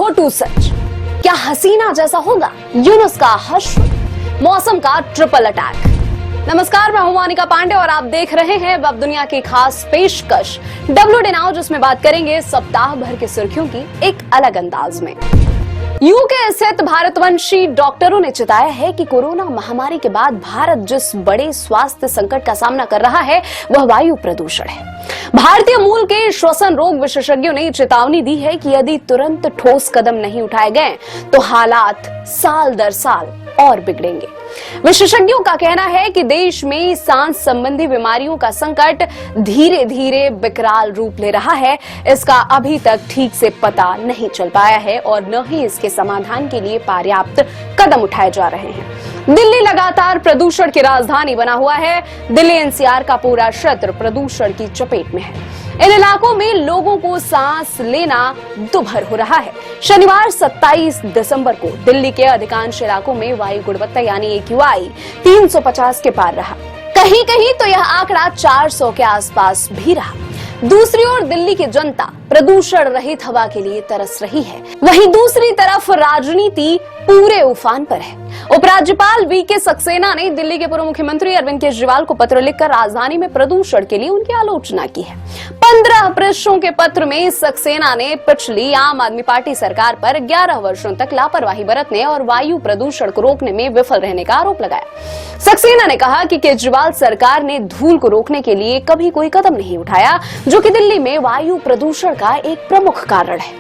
छोटू सच, क्या हसीना जैसा होगा यूनुस का हश्र, मौसम का ट्रिपल अटैक। नमस्कार, मैं हूं मोनिका पांडे और आप देख रहे हैं वेब दुनिया की खास पेशकश WD नाउ, जिसमें बात करेंगे सप्ताह भर की सुर्खियों की एक अलग अंदाज में। यूके स्थित भारतवंशी डॉक्टरों ने चिताया है कि कोरोना महामारी के बाद भारत जिस बड़े स्वास्थ्य संकट का सामना कर रहा है वह वायु प्रदूषण है। भारतीय मूल के श्वसन रोग विशेषज्ञों ने चेतावनी दी है कि यदि तुरंत ठोस कदम नहीं उठाए गए तो हालात साल दर साल और बिगड़ेंगे। विशेषज्ञों का कहना है कि देश में सांस संबंधी बीमारियों का संकट धीरे धीरे विकराल रूप ले रहा है। इसका अभी तक ठीक से पता नहीं चल पाया है और न ही इसके समाधान के लिए पर्याप्त कदम उठाए जा रहे हैं। दिल्ली लगातार प्रदूषण की राजधानी बना हुआ है। दिल्ली NCR का पूरा क्षेत्र प्रदूषण की चपेट में है। इन इलाकों में लोगों को सांस लेना दुभर हो रहा है। शनिवार 27 दिसंबर को दिल्ली के अधिकांश इलाकों में वायु गुणवत्ता यानी AQI 350 के पार रहा। कहीं कहीं तो यह आंकड़ा 400 के आसपास भी रहा। दूसरी ओर दिल्ली की जनता प्रदूषण रहित हवा के लिए तरस रही है। वहीं दूसरी तरफ राजनीति पूरे उफान पर है। उपराज्यपाल VK सक्सेना ने दिल्ली के पूर्व मुख्यमंत्री अरविंद केजरीवाल को पत्र लिखकर राजधानी में प्रदूषण के लिए उनकी आलोचना की है। 15 पृष्ठों के पत्र में सक्सेना ने पिछली आम आदमी पार्टी सरकार पर 11 वर्षों तक लापरवाही बरतने और वायु प्रदूषण को रोकने में विफल रहने का आरोप लगाया। सक्सेना ने कहा कि केजरीवाल सरकार ने धूल को रोकने के लिए कभी कोई कदम नहीं उठाया, जो कि दिल्ली में वायु प्रदूषण का एक प्रमुख कारण है।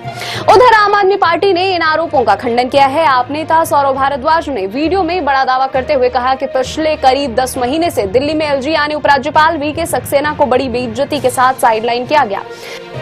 उधर आम आदमी पार्टी ने इन आरोपों का खंडन किया है। आप नेता सौरभ भारद्वाज ने वीडियो में बड़ा दावा करते हुए कहा कि पिछले करीब 10 महीने से दिल्ली में LG यानी उपराज्यपाल VK सक्सेना को बड़ी बेइज्जती के साथ साइडलाइन किया गया।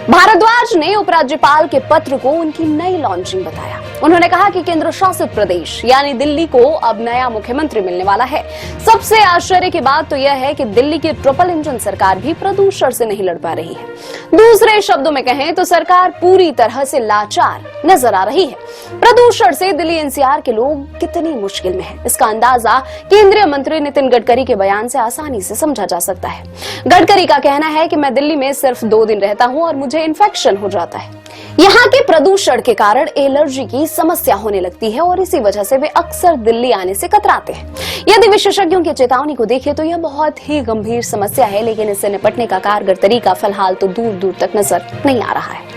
भारद्वाज ने उपराज्यपाल के पत्र को उनकी नई लॉन्चिंग बताया। उन्होंने कहा कि केंद्र शासित प्रदेश यानी दिल्ली को अब नया मुख्यमंत्री मिलने वाला है। सबसे आश्चर्य की बात तो यह है कि दिल्ली की ट्रिपल इंजन सरकार भी प्रदूषण से नहीं लड़ पा रही है। दूसरे शब्दों में कहें तो सरकार पूरी तरह से लाचार नजर आ रही है। प्रदूषण से दिल्ली NCR के लोग कितनी मुश्किल में हैं, इसका अंदाजा केंद्रीय मंत्री नितिन गडकरी के बयान से आसानी से समझा जा सकता है। गडकरी का कहना है कि मैं दिल्ली में सिर्फ 2 दिन रहता हूं और मुझे इन्फेक्शन हो जाता है। यहाँ के प्रदूषण के कारण एलर्जी की समस्या होने लगती है और इसी वजह से वे अक्सर दिल्ली आने से कतराते हैं। यदि विशेषज्ञों की चेतावनी को देखें तो यह बहुत ही गंभीर समस्या है, लेकिन इससे निपटने का कारगर तरीका फिलहाल तो दूर दूर तक नजर नहीं आ रहा है।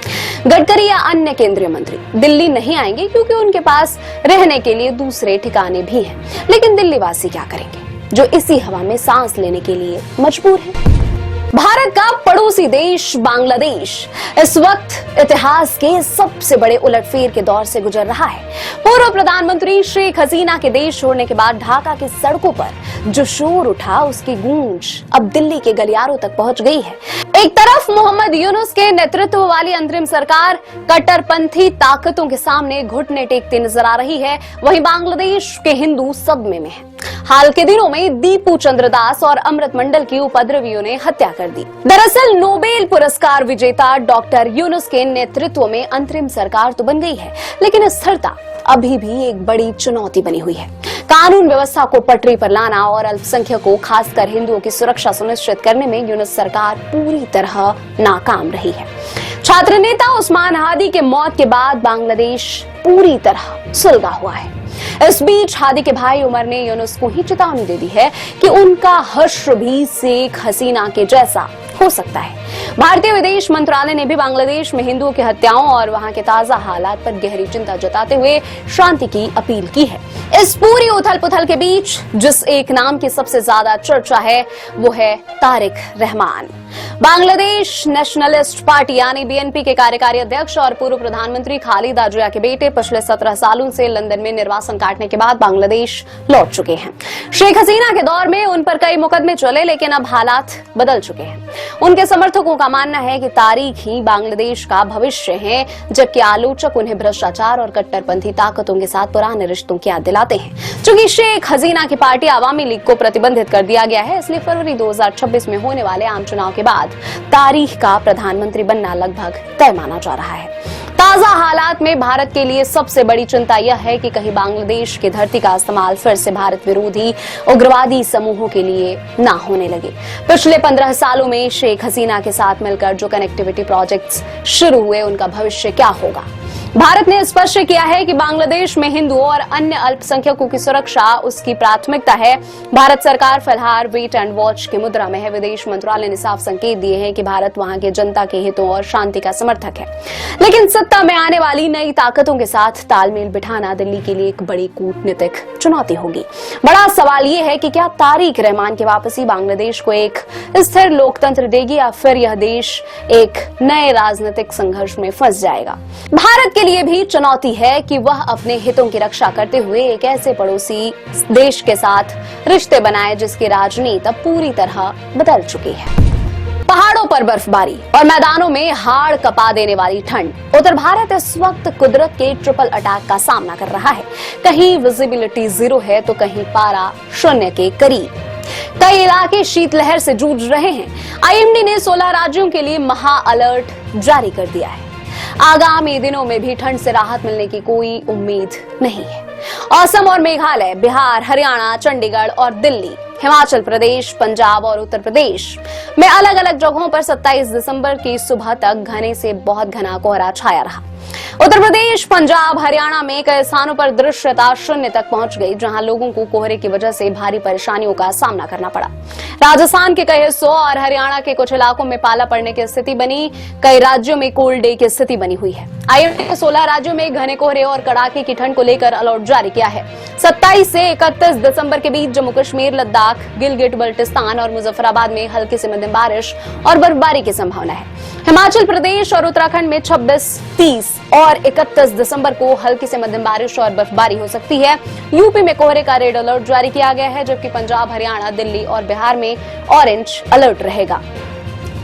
गडकरी या अन्य केंद्रीय मंत्री दिल्ली नहीं आएंगे क्योंकि उनके पास रहने के लिए दूसरे ठिकाने भी हैं। लेकिन दिल्ली वासी क्या करेंगे जो इसी हवा में सांस लेने के लिए मजबूर है। भारत का पड़ोसी देश बांग्लादेश इस वक्त इतिहास के सबसे बड़े उलटफेर के दौर से गुजर रहा है। पूर्व प्रधानमंत्री शेख हसीना के देश छोड़ने के बाद ढाका की सड़कों पर जो शोर उठा, उसकी गूंज अब दिल्ली के गलियारों तक पहुंच गई है। एक तरफ मोहम्मद यूनुस के नेतृत्व वाली अंतरिम सरकार कट्टरपंथी ताकतों के सामने घुटने टेकती नजर आ रही है, वहीं बांग्लादेश के हिंदू सदमे में है। हाल के दिनों में दीपू चंद्रदास और अमृत मंडल की उपद्रवियों ने हत्या कर दी। दरअसल नोबेल पुरस्कार विजेता डॉक्टर यूनुस के नेतृत्व में अंतरिम सरकार तो बन गई है, लेकिन स्थिरता अभी भी एक बड़ी चुनौती बनी हुई है। कानून व्यवस्था को पटरी पर लाना और अल्पसंख्यकों खासकर हिंदुओं की सुरक्षा सुनिश्चित करने में यूनुस सरकार पूरी तरह नाकाम रही है। छात्र नेता उस्मान हादी के मौत के बाद बांग्लादेश पूरी तरह सुलगा हुआ है। इस बीच हादी के भाई उमर ने यूनुस को ही चेतावनी दे दी है कि उनका हश्र भी शेख हसीना के जैसा हो सकता है। भारतीय विदेश मंत्रालय ने भी बांग्लादेश में हिंदुओं की हत्याओं और वहां के ताजा हालात पर गहरी चिंता जताते हुए शांति की अपील की है। इस पूरी उथल पुथल के बीच जिस एक नाम की सबसे ज्यादा चर्चा है वो है तारिक रहमान। बांग्लादेश नेशनलिस्ट पार्टी यानी BNP के कार्यकारी अध्यक्ष और पूर्व प्रधानमंत्री खालिदा जिया के बेटे पिछले 17 सालों से लंदन में निर्वासन काटने के बाद बांग्लादेश लौट चुके हैं। शेख हसीना के दौर में उन पर कई मुकदमे चले, लेकिन अब हालात बदल चुके हैं। उनके समर्थकों का मानना है कि तारीख ही बांग्लादेश का भविष्य है, जबकि आलोचक उन्हें भ्रष्टाचार और कट्टरपंथी ताकतों के साथ पुराने रिश्तों की याद दिलाते हैं। चूंकि शेख हसीना की पार्टी अवामी लीग को प्रतिबंधित कर दिया गया है, इसलिए फरवरी 2026 में होने वाले आम चुनाव के बाद तारीख का प्रधानमंत्री बनना लगभग तय माना जा रहा है। ताजा हालात में भारत के लिए सबसे बड़ी चिंता यह है कि कहीं बांग्लादेश की धरती का इस्तेमाल फिर से भारत विरोधी उग्रवादी समूहों के लिए ना होने लगे। पिछले 15 सालों में शेख हसीना के साथ मिलकर जो कनेक्टिविटी प्रोजेक्ट्स शुरू हुए, उनका भविष्य क्या होगा? भारत ने स्पष्ट किया है कि बांग्लादेश में हिंदुओं और अन्य अल्पसंख्यकों की सुरक्षा उसकी प्राथमिकता है। भारत सरकार फिलहाल वेट एंड वॉच की मुद्रा में है। विदेश मंत्रालय ने साफ संकेत दिए हैं कि भारत वहां के जनता के हितों और शांति का समर्थक है, लेकिन सत्ता में आने वाली नई ताकतों के साथ तालमेल बिठाना दिल्ली के लिए एक बड़ी कूटनीतिक चुनौती होगी। बड़ा सवाल यह है कि क्या तारिक रहमान की वापसी बांग्लादेश को एक स्थिर लोकतंत्र देगी या फिर यह देश एक नए राजनीतिक संघर्ष में फंस जाएगा। भारत के लिए भी चुनौती है कि वह अपने हितों की रक्षा करते हुए एक ऐसे पड़ोसी देश के साथ रिश्ते बनाए जिसकी राजनीति अब पूरी तरह बदल चुकी है। पहाड़ों पर बर्फबारी और मैदानों में हाड़ कपा देने वाली ठंड। उत्तर भारत इस वक्त कुदरत के ट्रिपल अटैक का सामना कर रहा है। कहीं विजिबिलिटी 0 है तो कहीं पारा 0 के करीब। कई इलाके शीतलहर से जूझ रहे हैं। आईएमडी ने 16 राज्यों के लिए महा अलर्ट जारी कर दिया है। आगामी दिनों में भी ठंड से राहत मिलने की कोई उम्मीद नहीं है। असम और मेघालय, बिहार, हरियाणा, चंडीगढ़ और दिल्ली, हिमाचल प्रदेश, पंजाब और उत्तर प्रदेश में अलग अलग जगहों पर 27 दिसंबर की सुबह तक घने से बहुत घना कोहरा छाया रहा। उत्तर प्रदेश, पंजाब, हरियाणा में कई स्थानों पर दृश्यता 0 तक पहुंच गई, जहां लोगों को कोहरे की वजह से भारी परेशानियों का सामना करना पड़ा। राजस्थान के कई हिस्सों और हरियाणा के कुछ इलाकों में पाला पड़ने की स्थिति बनी। कई राज्यों में कोल्ड डे की स्थिति बनी हुई है। आईएमडी ने 16 राज्यों में घने कोहरे और कड़ाके की ठंड को लेकर अलर्ट जारी किया है। 27 से 31 दिसंबर के बीच जम्मू कश्मीर, लद्दाख, गिलगिट बल्टिस्तान और मुजफ्फराबाद में हल्की से मध्यम बारिश और बर्फबारी की संभावना है। हिमाचल प्रदेश और उत्तराखंड में 26, 30 और 31 दिसंबर को हल्की से मध्यम बारिश और बर्फबारी हो सकती है। यूपी में कोहरे का रेड अलर्ट जारी किया गया है, जबकि पंजाब, हरियाणा, दिल्ली और बिहार में ऑरेंज अलर्ट रहेगा।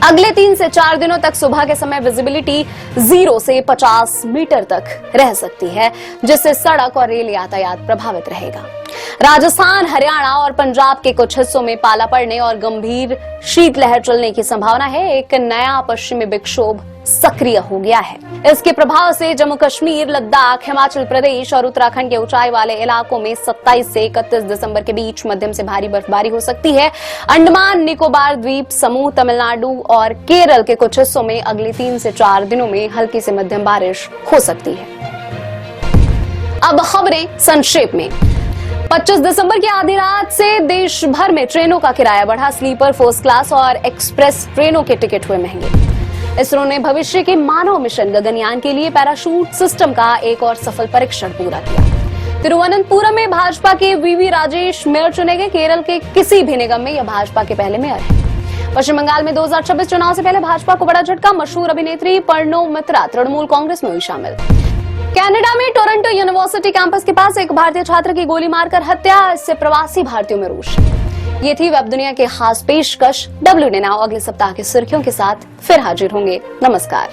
अगले 3 से 4 दिनों तक सुबह के समय विजिबिलिटी 0 से 50 मीटर तक रह सकती है, जिससे सड़क और रेल यातायात प्रभावित रहेगा। राजस्थान, हरियाणा और पंजाब के कुछ हिस्सों में पाला पड़ने और गंभीर शीतलहर चलने की संभावना है। एक नया पश्चिमी विक्षोभ सक्रिय हो गया है। इसके प्रभाव से जम्मू कश्मीर, लद्दाख, हिमाचल प्रदेश और उत्तराखंड के ऊंचाई वाले इलाकों में 27 से 31 दिसंबर के बीच मध्यम से भारी बर्फबारी हो सकती है। अंडमान निकोबार द्वीप समूह, तमिलनाडु और केरल के कुछ हिस्सों में अगले 3 से 4 दिनों में हल्की से मध्यम बारिश हो सकती है। अब खबरें संक्षेप में। 25 दिसंबर की आधी रात से देश भर में ट्रेनों का किराया बढ़ा। स्लीपर, फर्स्ट क्लास और एक्सप्रेस ट्रेनों के टिकट हुए महंगे। इसरो ने भविष्य के मानव मिशन गगनयान के लिए पैराशूट सिस्टम का एक और सफल परीक्षण पूरा किया। तिरुवनंतपुरम में भाजपा के वीवी राजेश मेयर चुने गए। केरल के किसी भी निगम में यह भाजपा के पहले मेयर है। पश्चिम बंगाल में 2026 चुनाव से पहले भाजपा को बड़ा झटका। मशहूर अभिनेत्री पर्णो मित्रा तृणमूल कांग्रेस में हुई शामिल। कनाडा में टोरंटो यूनिवर्सिटी कैंपस के पास एक भारतीय छात्र की गोली मारकर हत्या। इससे प्रवासी भारतीयों में रोष। ये थी वेब दुनिया की खास पेशकश। W नाउ अगले सप्ताह की सुर्खियों के साथ फिर हाजिर होंगे। नमस्कार।